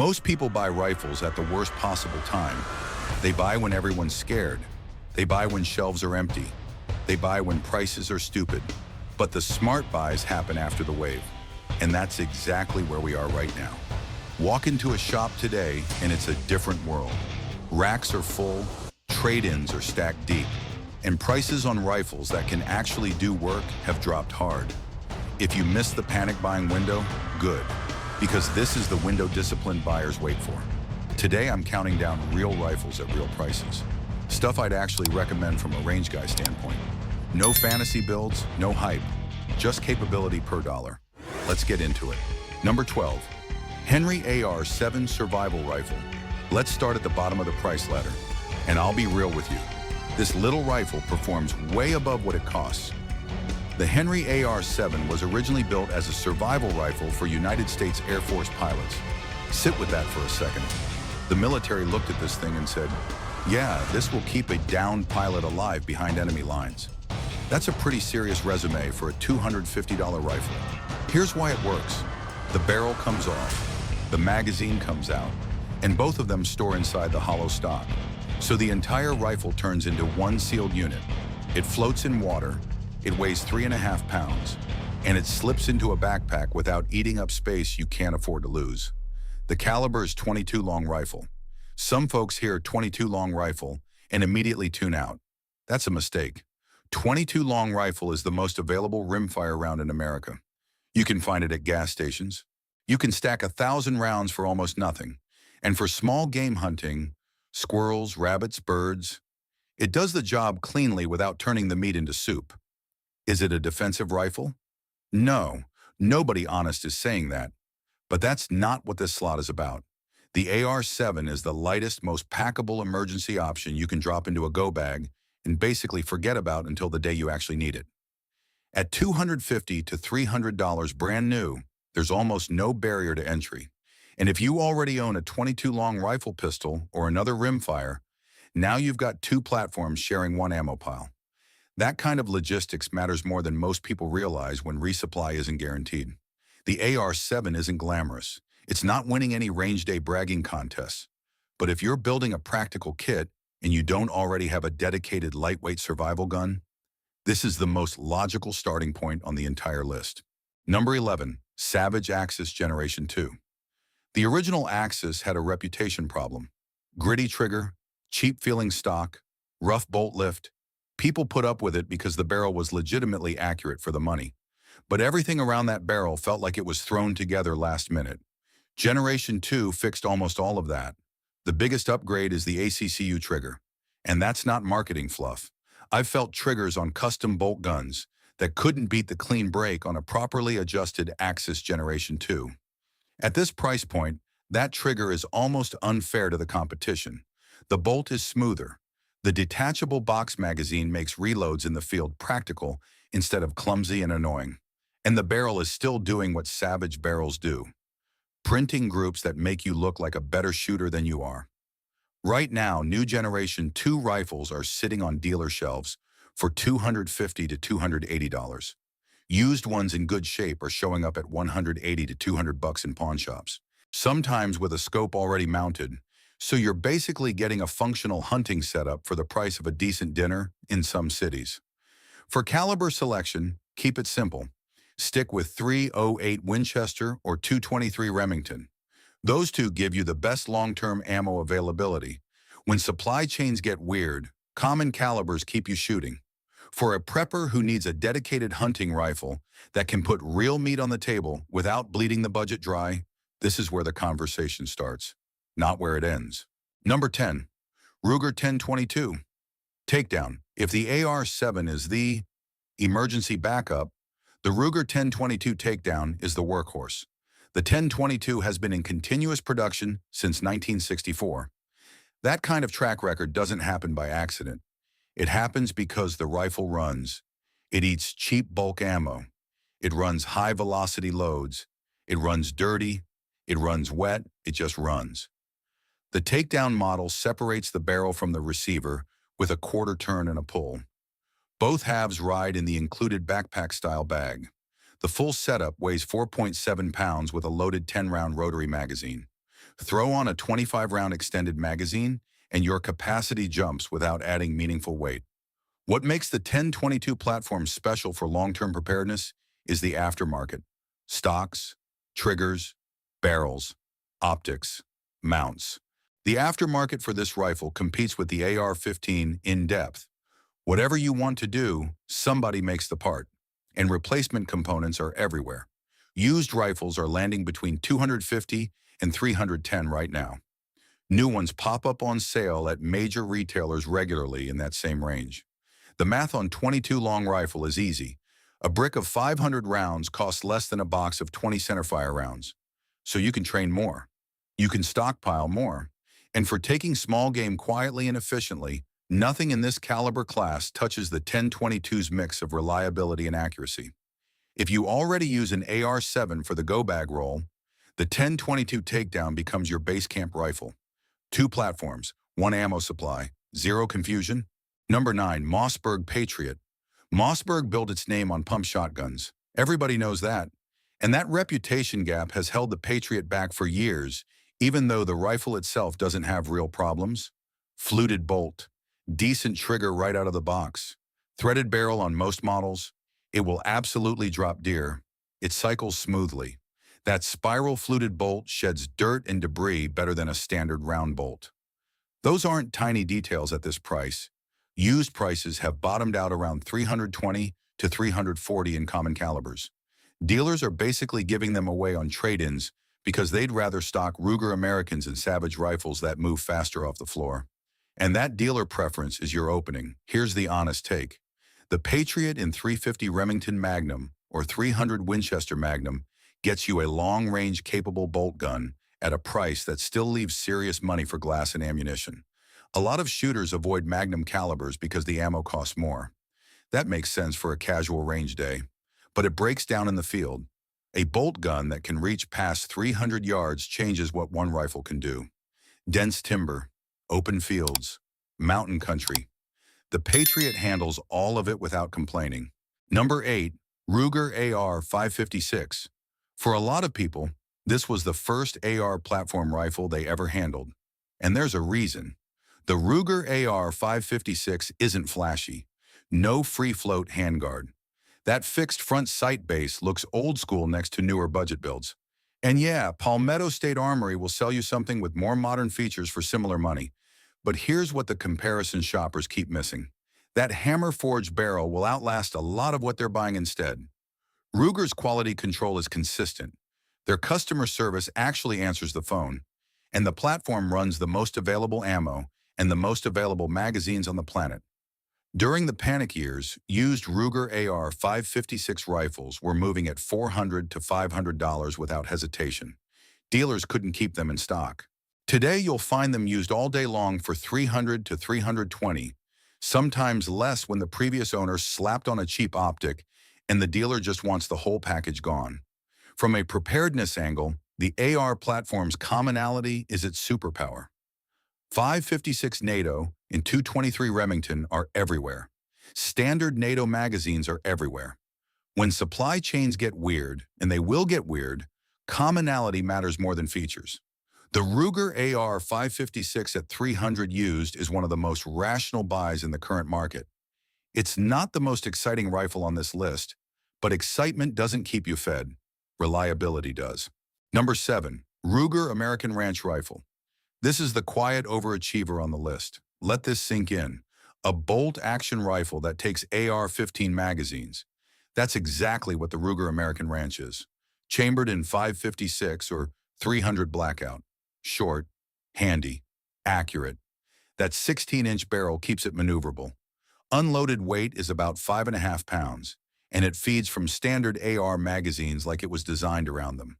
Most people buy rifles at the worst possible time. They buy when everyone's scared. They buy when shelves are empty. They buy when prices are stupid. But the smart buys happen after the wave. And that's exactly where we are right now. Walk into a shop today and it's a different world. Racks are full, trade-ins are stacked deep, and prices on rifles that can actually do work have dropped hard. If you missed the panic buying window, good, because this is the window disciplined buyers wait for. Today I'm counting down real rifles at real prices. Stuff I'd actually recommend from a range guy standpoint. No fantasy builds, no hype, just capability per dollar. Let's get into it. Number 12, Henry AR-7 Survival Rifle. Let's start at the bottom of the price ladder. And I'll be real with you. This little rifle performs way above what it costs. The Henry AR-7 was originally built as a survival rifle for United States Air Force pilots. Sit with that for a second. The military looked at this thing and said, yeah, this will keep a downed pilot alive behind enemy lines. That's a pretty serious resume for a $250 rifle. Here's why it works. The barrel comes off, the magazine comes out, and both of them store inside the hollow stock. So the entire rifle turns into one sealed unit. It floats in water, it weighs 3.5 pounds, and it slips into a backpack without eating up space you can't afford to lose. The caliber is .22 long rifle. Some folks hear .22 long rifle and immediately tune out. That's a mistake. .22 long rifle is the most available rimfire round in America. You can find it at gas stations. You can stack 1,000 rounds for almost nothing. And for small game hunting, squirrels, rabbits, birds, it does the job cleanly without turning the meat into soup. Is it a defensive rifle? No, nobody honest is saying that. But that's not what this slot is about. The AR-7 is the lightest, most packable emergency option you can drop into a go bag and basically forget about until the day you actually need it. At $250 to $300 brand new, there's almost no barrier to entry. And if you already own a .22 long rifle pistol or another rimfire, now you've got two platforms sharing one ammo pile. That kind of logistics matters more than most people realize when resupply isn't guaranteed. The AR-7 isn't glamorous. It's not winning any range day bragging contests. But if you're building a practical kit and you don't already have a dedicated lightweight survival gun, this is the most logical starting point on the entire list. Number 11, Savage Axis Generation 2. The original Axis had a reputation problem. Gritty trigger, cheap-feeling stock, rough bolt lift. People put up with it because the barrel was legitimately accurate for the money. But everything around that barrel felt like it was thrown together last minute. Generation 2 fixed almost all of that. The biggest upgrade is the ACCU trigger. And that's not marketing fluff. I've felt triggers on custom bolt guns that couldn't beat the clean break on a properly adjusted Axis Generation 2. At this price point, that trigger is almost unfair to the competition. The bolt is smoother. The detachable box magazine makes reloads in the field practical instead of clumsy and annoying. And the barrel is still doing what Savage barrels do, printing groups that make you look like a better shooter than you are. Right now, new Generation 2 rifles are sitting on dealer shelves for $250 to $280. Used ones in good shape are showing up at $180 to $200 in pawn shops, sometimes with a scope already mounted, so you're basically getting a functional hunting setup for the price of a decent dinner in some cities. For caliber selection, keep it simple. Stick with .308 Winchester or .223 Remington. Those two give you the best long-term ammo availability. When supply chains get weird, common calibers keep you shooting. For a prepper who needs a dedicated hunting rifle that can put real meat on the table without bleeding the budget dry, this is where the conversation starts, not where it ends. Number 10, Ruger 1022. Takedown. If the AR-7 is the emergency backup, the Ruger 1022 Takedown is the workhorse. The 1022 has been in continuous production since 1964. That kind of track record doesn't happen by accident. It happens because the rifle runs. It eats cheap bulk ammo. It runs high-velocity loads. It runs dirty. It runs wet. It just runs. The Takedown model separates the barrel from the receiver with a quarter turn and a pull. Both halves ride in the included backpack-style bag. The full setup weighs 4.7 pounds with a loaded 10-round rotary magazine. Throw on a 25-round extended magazine, and your capacity jumps without adding meaningful weight. What makes the 1022 platform special for long-term preparedness is the aftermarket. Stocks, triggers, barrels, optics, mounts. The aftermarket for this rifle competes with the AR-15 in depth. Whatever you want to do, somebody makes the part, and replacement components are everywhere. Used rifles are landing between 250 and 310 right now. New ones pop up on sale at major retailers regularly in that same range. The math on 22 long rifle is easy. A brick of 500 rounds costs less than a box of 20 centerfire rounds. So you can train more. You can stockpile more. And for taking small game quietly and efficiently, nothing in this caliber class touches the 1022's mix of reliability and accuracy. If you already use an AR-7 for the go bag roll, the 1022 takedown becomes your base camp rifle. 2 platforms, 1 ammo supply, 0 confusion. Number 9, Mossberg Patriot. Mossberg built its name on pump shotguns. Everybody knows that. And that reputation gap has held the Patriot back for years, even though the rifle itself doesn't have real problems. Fluted bolt, decent trigger right out of the box, threaded barrel on most models. It will absolutely drop deer. It cycles smoothly. That spiral fluted bolt sheds dirt and debris better than a standard round bolt. Those aren't tiny details at this price. Used prices have bottomed out around 320 to 340 in common calibers. Dealers are basically giving them away on trade-ins because they'd rather stock Ruger Americans and Savage rifles that move faster off the floor. And that dealer preference is your opening. Here's the honest take. The Patriot in 350 Remington Magnum or 300 Winchester Magnum gets you a long-range capable bolt gun at a price that still leaves serious money for glass and ammunition. A lot of shooters avoid Magnum calibers because the ammo costs more. That makes sense for a casual range day, but it breaks down in the field. A bolt gun that can reach past 300 yards changes what one rifle can do. Dense timber, open fields, mountain country. The Patriot handles all of it without complaining. Number 8, Ruger AR-556. For a lot of people, this was the first AR platform rifle they ever handled. And there's a reason. The Ruger AR-556 isn't flashy. No free-float handguard. That fixed front sight base looks old school next to newer budget builds. And yeah, Palmetto State Armory will sell you something with more modern features for similar money. But here's what the comparison shoppers keep missing. That hammer-forged barrel will outlast a lot of what they're buying instead. Ruger's quality control is consistent. Their customer service actually answers the phone. And the platform runs the most available ammo and the most available magazines on the planet. During the panic years, used Ruger AR-556 rifles were moving at $400 to $500 without hesitation. Dealers couldn't keep them in stock. Today, you'll find them used all day long for $300 to $320, sometimes less when the previous owner slapped on a cheap optic and the dealer just wants the whole package gone. From a preparedness angle, the AR platform's commonality is its superpower. 556 NATO and 223 Remington are everywhere. Standard NATO magazines are everywhere. When supply chains get weird, and they will get weird, commonality matters more than features. The Ruger AR-556 at 300 used is one of the most rational buys in the current market. It's not the most exciting rifle on this list, but excitement doesn't keep you fed. Reliability does. Number 7, Ruger American Ranch Rifle. This is the quiet overachiever on the list. Let this sink in. A bolt-action rifle that takes AR-15 magazines. That's exactly what the Ruger American Ranch is. Chambered in 556 or 300 blackout. Short, handy, accurate. That 16-inch barrel keeps it maneuverable. Unloaded weight is about 5.5 pounds, and it feeds from standard AR magazines like it was designed around them.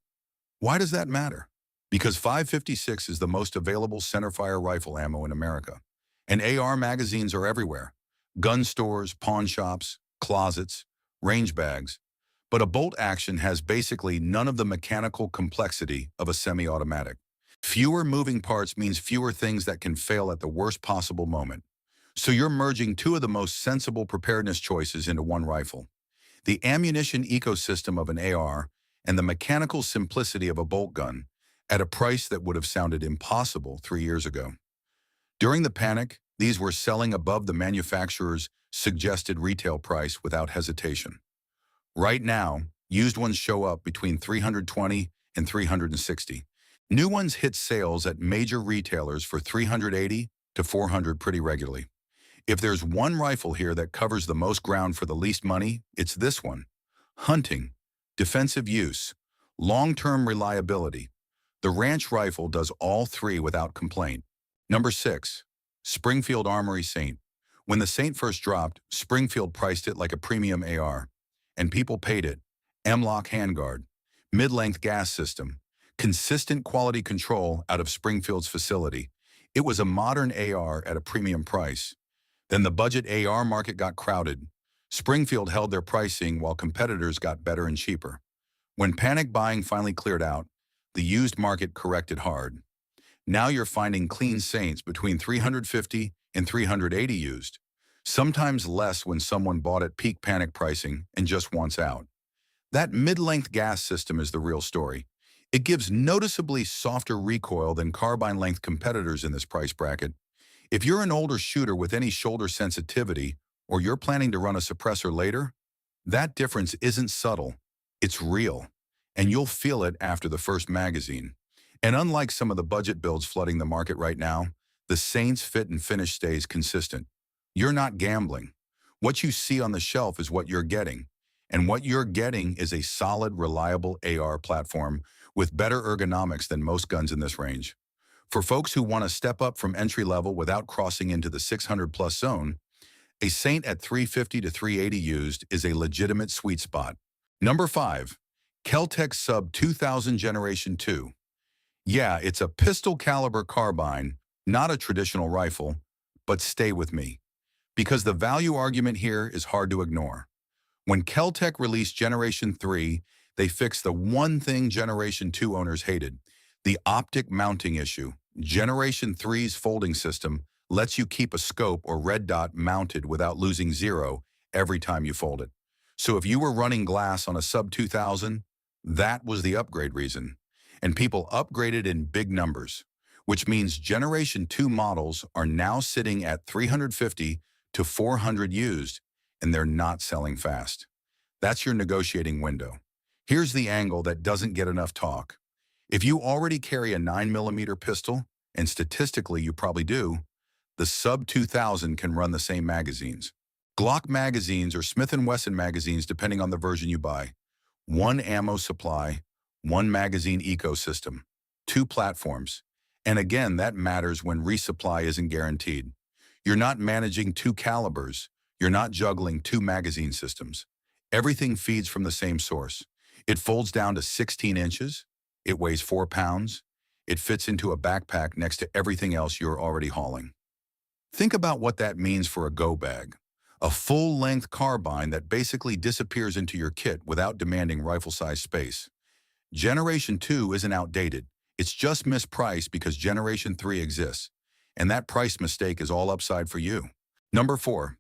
Why does that matter? Because 556 is the most available centerfire rifle ammo in America. And AR magazines are everywhere. Gun stores, pawn shops, closets, range bags. But a bolt action has basically none of the mechanical complexity of a semi-automatic. Fewer moving parts means fewer things that can fail at the worst possible moment. So you're merging 2 of the most sensible preparedness choices into one rifle. The ammunition ecosystem of an AR and the mechanical simplicity of a bolt gun. at a price that would have sounded impossible 3 years ago. During the panic, these were selling above the manufacturer's suggested retail price without hesitation. Right now, used ones show up between 320 and 360. New ones hit sales at major retailers for 380 to 400 pretty regularly. If there's one rifle here that covers the most ground for the least money, it's this one. Hunting, defensive use, long-term reliability. The ranch rifle does all three without complaint. Number 6. Springfield Armory Saint. When the Saint first dropped, Springfield priced it like a premium AR. And people paid it. M-lock handguard, mid-length gas system, consistent quality control out of Springfield's facility. It was a modern AR at a premium price. Then the budget AR market got crowded. Springfield held their pricing while competitors got better and cheaper. When panic buying finally cleared out, the used market corrected hard. Now you're finding clean Saints between 350 and 380 used, sometimes less when someone bought at peak panic pricing and just wants out. That mid-length gas system is the real story. It gives noticeably softer recoil than carbine-length competitors in this price bracket. If you're an older shooter with any shoulder sensitivity, or you're planning to run a suppressor later, that difference isn't subtle, it's real, and you'll feel it after the first magazine. And unlike some of the budget builds flooding the market right now, the Saints fit and finish stays consistent. You're not gambling. What you see on the shelf is what you're getting. And what you're getting is a solid, reliable AR platform with better ergonomics than most guns in this range. For folks who want to step up from entry level without crossing into the 600-plus zone, a Saint at 350 to 380 used is a legitimate sweet spot. Number 5. Kel-Tec Sub 2000 Generation 2. Yeah, it's a pistol caliber carbine, not a traditional rifle, but stay with me, because the value argument here is hard to ignore. When Kel-Tec released Generation 3, they fixed the one thing Generation 2 owners hated, the optic mounting issue. Generation 3's folding system lets you keep a scope or red dot mounted without losing zero every time you fold it. So if you were running glass on a Sub 2000, that was the upgrade reason. And people upgraded in big numbers, which means Generation 2 models are now sitting at 350 to 400 used, and they're not selling fast. That's your negotiating window. Here's the angle that doesn't get enough talk. If you already carry a 9mm pistol, and statistically you probably do, the Sub 2000 can run the same magazines. Glock magazines or Smith & Wesson magazines depending on the version you buy. One ammo supply, one magazine ecosystem, two platforms. And again, that matters when resupply isn't guaranteed. You're not managing two calibers. You're not juggling two magazine systems. Everything feeds from the same source. It folds down to 16 inches. It weighs 4 pounds. It fits into a backpack next to everything else you're already hauling. Think about what that means for a go bag. A full-length carbine that basically disappears into your kit without demanding rifle-size space. Generation 2 isn't outdated. It's just mispriced because Generation 3 exists. And that price mistake is all upside for you. Number 4.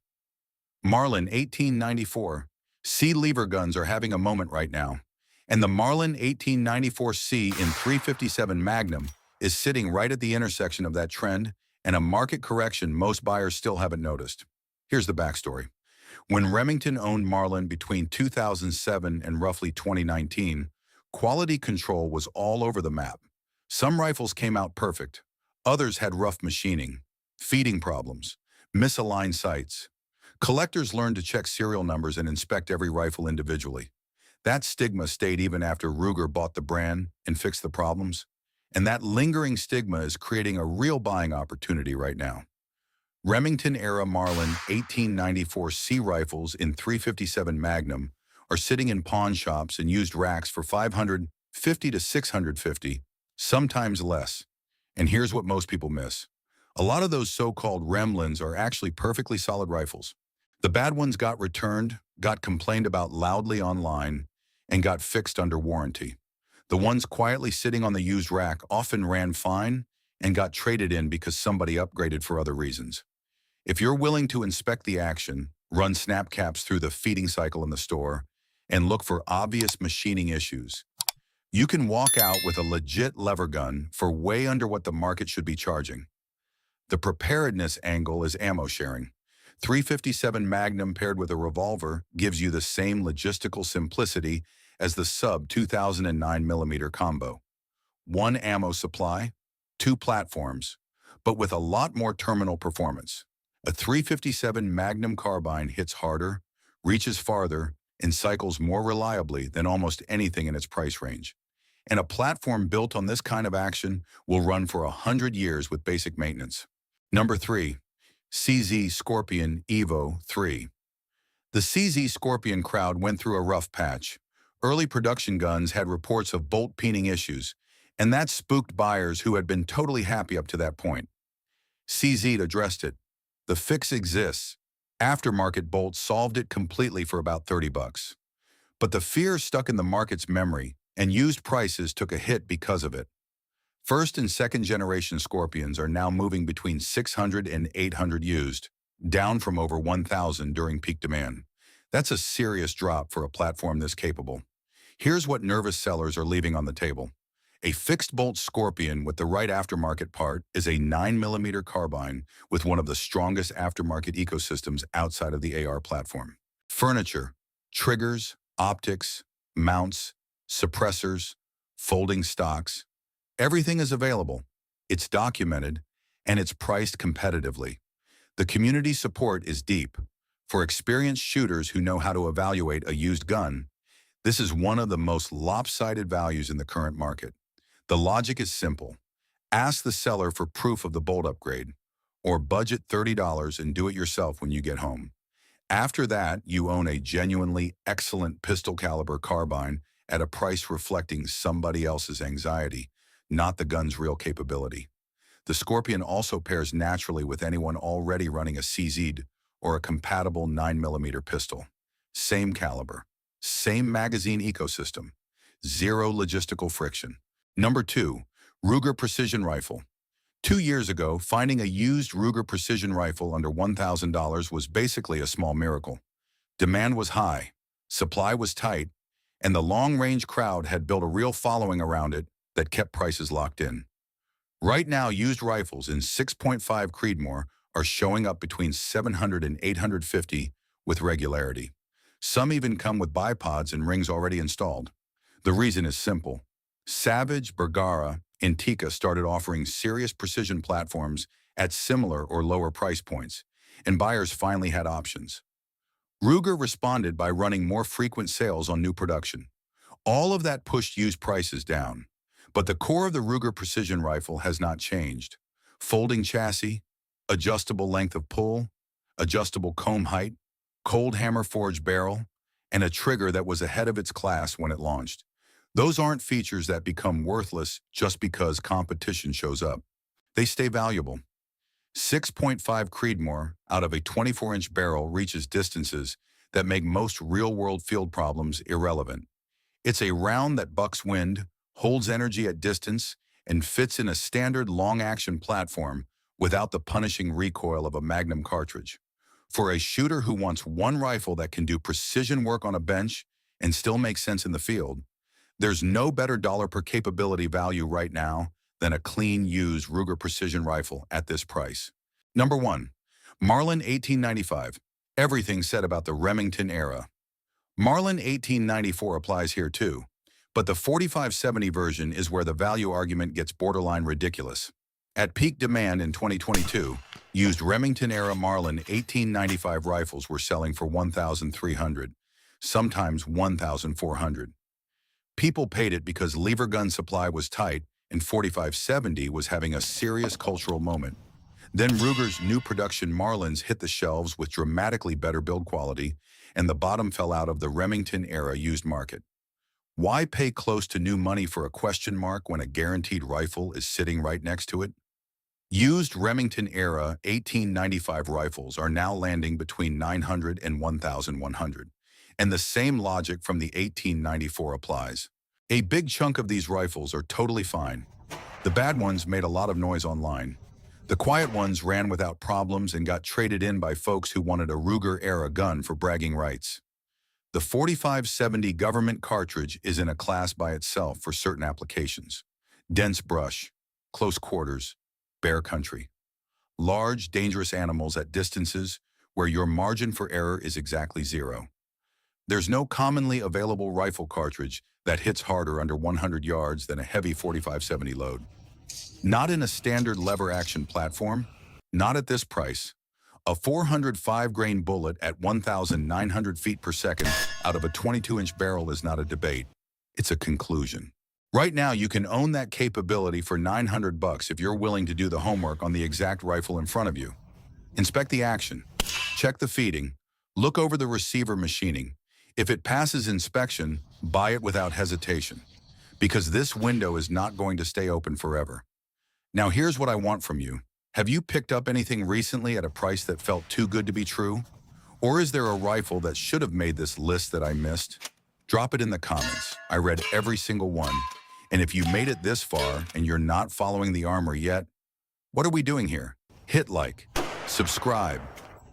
Marlin 1894. C lever guns are having a moment right now. And the Marlin 1894C in 357 Magnum is sitting right at the intersection of that trend and a market correction most buyers still haven't noticed. Here's the backstory. When Remington owned Marlin between 2007 and roughly 2019, quality control was all over the map. Some rifles came out perfect. Others had rough machining, feeding problems, misaligned sights. Collectors learned to check serial numbers and inspect every rifle individually. That stigma stayed even after Ruger bought the brand and fixed the problems. And that lingering stigma is creating a real buying opportunity right now. Remington-era Marlin 1894C rifles in 357 Magnum are sitting in pawn shops and used racks for $550 to $650, sometimes less. And here's what most people miss. A lot of those so-called Remlins are actually perfectly solid rifles. The bad ones got returned, got complained about loudly online, and got fixed under warranty. The ones quietly sitting on the used rack often ran fine and got traded in because somebody upgraded for other reasons. If you're willing to inspect the action, run snap caps through the feeding cycle in the store, and look for obvious machining issues, You can walk out with a legit lever gun for way under what the market should be charging. The preparedness angle is ammo sharing. 357 Magnum paired with a revolver gives you the same logistical simplicity as the sub 2009mm combo. One ammo supply, two platforms, but with a lot more terminal performance. A 357 Magnum carbine hits harder, reaches farther, and cycles more reliably than almost anything in its price range. And a platform built on this kind of action will run for 100 years with basic maintenance. Number 3. CZ Scorpion Evo 3. The CZ Scorpion crowd went through a rough patch. Early production guns had reports of bolt peening issues, and that spooked buyers who had been totally happy up to that point. CZ addressed it. The fix exists. Aftermarket bolts solved it completely for about 30 bucks. But the fear stuck in the market's memory, and used prices took a hit because of it. First and second generation Scorpions are now moving between 600 and 800 used, down from over 1,000 during peak demand. That's a serious drop for a platform this capable. Here's what nervous sellers are leaving on the table. A fixed-bolt Scorpion with the right aftermarket part is a 9mm carbine with one of the strongest aftermarket ecosystems outside of the AR platform. Furniture, triggers, optics, mounts, suppressors, folding stocks, everything is available. It's documented, and it's priced competitively. The community support is deep. For experienced shooters who know how to evaluate a used gun, this is one of the most lopsided values in the current market. The logic is simple. Ask the seller for proof of the bolt upgrade, or budget $30 and do it yourself when you get home. After that, you own a genuinely excellent pistol caliber carbine at a price reflecting somebody else's anxiety, not the gun's real capability. The Scorpion also pairs naturally with anyone already running a CZ'd or a compatible 9mm pistol. Same caliber, same magazine ecosystem, zero logistical friction. Number 2, Ruger Precision Rifle. 2 years ago, finding a used Ruger Precision Rifle under $1,000 was basically a small miracle. Demand was high, supply was tight, and the long-range crowd had built a real following around it that kept prices locked in. Right now, used rifles in 6.5 Creedmoor are showing up between $700 and $850 with regularity. Some even come with bipods and rings already installed. The reason is simple. Savage, Bergara, and Tikka started offering serious precision platforms at similar or lower price points, and buyers finally had options. Ruger responded by running more frequent sales on new production. All of that pushed used prices down. But the core of the Ruger Precision Rifle has not changed. Folding chassis, adjustable length of pull, adjustable comb height, cold hammer forged barrel, and a trigger that was ahead of its class when it launched. Those aren't features that become worthless just because competition shows up. They stay valuable. 6.5 Creedmoor out of a 24-inch barrel reaches distances that make most real-world field problems irrelevant. It's a round that bucks wind, holds energy at distance, and fits in a standard long-action platform without the punishing recoil of a Magnum cartridge. For a shooter who wants one rifle that can do precision work on a bench and still make sense in the field, there's no better dollar per capability value right now than a clean, used Ruger Precision Rifle at this price. Number 1. Marlin 1895. Everything said about the Remington era. Marlin 1894 applies here too, but the 4570 version is where the value argument gets borderline ridiculous. At peak demand in 2022, used Remington-era Marlin 1895 rifles were selling for $1,300, sometimes $1,400. People paid it because lever gun supply was tight and 4570 was having a serious cultural moment. Then Ruger's new production Marlins hit the shelves with dramatically better build quality, and the bottom fell out of the Remington-era used market. Why pay close to new money for a question mark when a guaranteed rifle is sitting right next to it? Used Remington-era 1895 rifles are now landing between $900 and $1,100, and the same logic from the 1894 applies. A big chunk of these rifles are totally fine. The bad ones made a lot of noise online. The quiet ones ran without problems and got traded in by folks who wanted a Ruger-era gun for bragging rights. The 4570 government cartridge is in a class by itself for certain applications. Dense brush, close quarters, bear country. Large, dangerous animals at distances where your margin for error is exactly zero. There's no commonly available rifle cartridge that hits harder under 100 yards than a heavy 4570 load. Not in a standard lever-action platform, not at this price. A 405-grain bullet at 1,900 feet per second out of a 22-inch barrel is not a debate. It's a conclusion. Right now, you can own that capability for $900 if you're willing to do the homework on the exact rifle in front of you. Inspect the action, check the feeding, look over the receiver machining. If it passes inspection, buy it without hesitation, because this window is not going to stay open forever. Now here's what I want from you. Have you picked up anything recently at a price that felt too good to be true? Or is there a rifle that should have made this list that I missed? Drop it in the comments. I read every single one. And if you made it this far and you're not following the Armory yet, what are we doing here? Hit like, subscribe,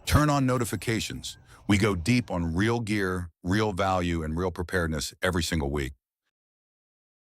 turn on notifications. We go deep on real gear, real value, and real preparedness every single week.